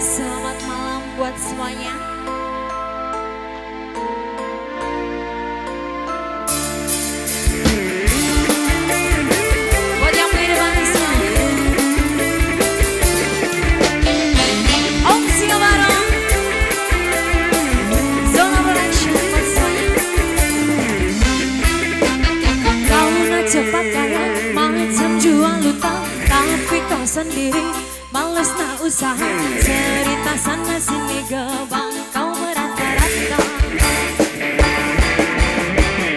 Selamat malam buat semuanya. Buat yang punya depan Om Singa bareng Zona Production buat semuanya. Kau nak cepat kaya macam jual luta, tapi kau sendiri males nak usaha. Cerita sana sini gebang kau merata-rata.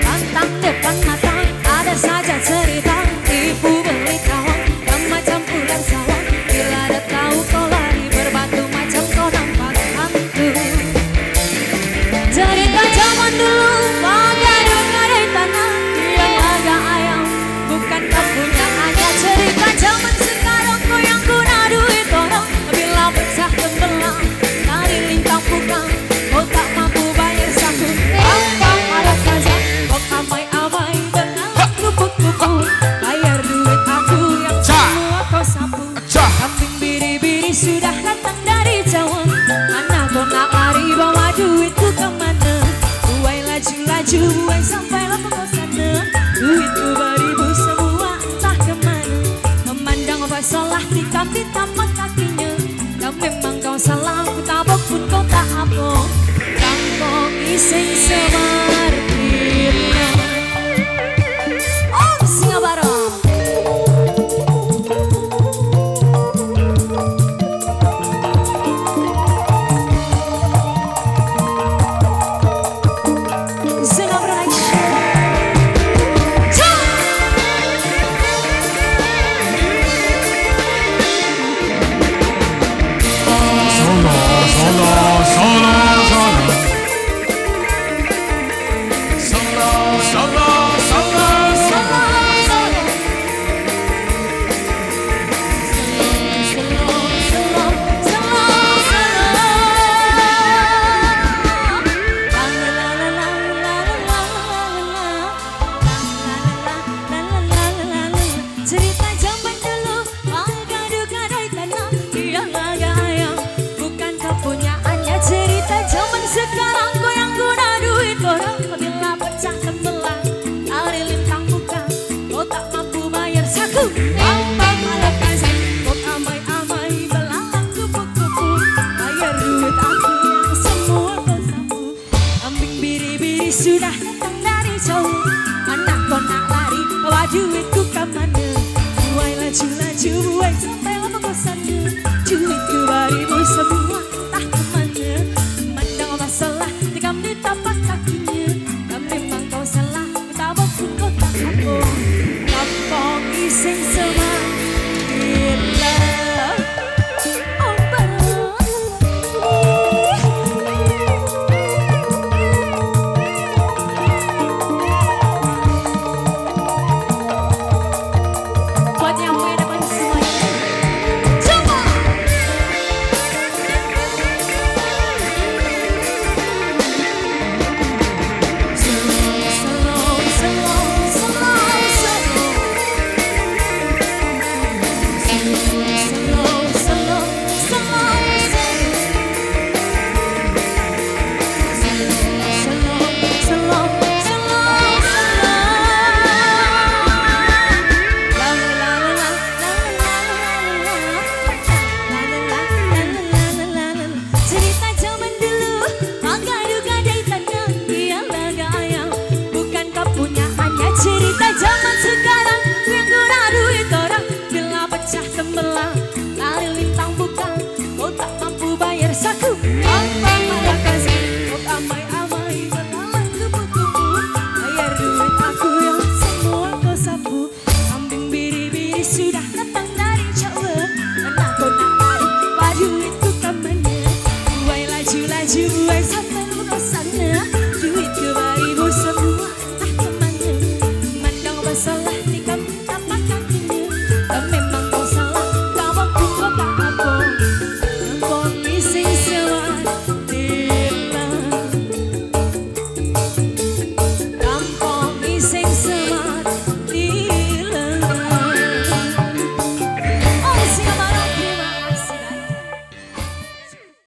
Pantang depan mata ada saja cerita, tipu beli kawan yang macam ular sawah. Bila ada tahu kau lari berbatu macam kau nampak hantu. Cerita zaman dulu mengadu dari tanah yang agak ayam, bukan kau punya hanya. Cerita zaman sekarang kau yang guna duit orang. Bila pecah tembelang dari lintang bukan, kau tak mampu bayar satu. Gampang marah saja kau amai-amai dengan kupu-kupu. Bayar duit aku yang semua kau sapu. Kambing biri-biri sudah datang dari Jawa. Anak kau nak lari bawa duitku kemana? Buai laju-laju buai sampailah kau sana. Duitku beribu semua entah kemana. Memandang salah tikam di tapak kakinya. Dan memang kau salah, ku tabok pun kau tak apa. Kampung iseng semarkirnya. Om Singa bareng Zona Production. Cerita zaman dulu mengadu-gadu dari tanah yang agak ayam, bukan kau punyaannya. Cerita zaman sekarang kau yang guna duit orang. Bila pecah tembelang dari lintang bukan, kau tak mampu bayar saku. Gampang malah kasih kau amai-amai belalang kupu-kupu. Bayar duit aku yang semua kau sapu. Kambing biri-biri sudah datang dari jauh. Anak kau nak lari bawa duitku kemana? Buai laju-laju buai sampai lama kau sana. Duitku beribu semua entah kemana. Mandang masalah tikam di tapak kakinya. Dan memang kau salah, ku tabok pun kau tak apa. Kampung iseng semarkirnya. Buat yang punya depan semuanya. Coba slow.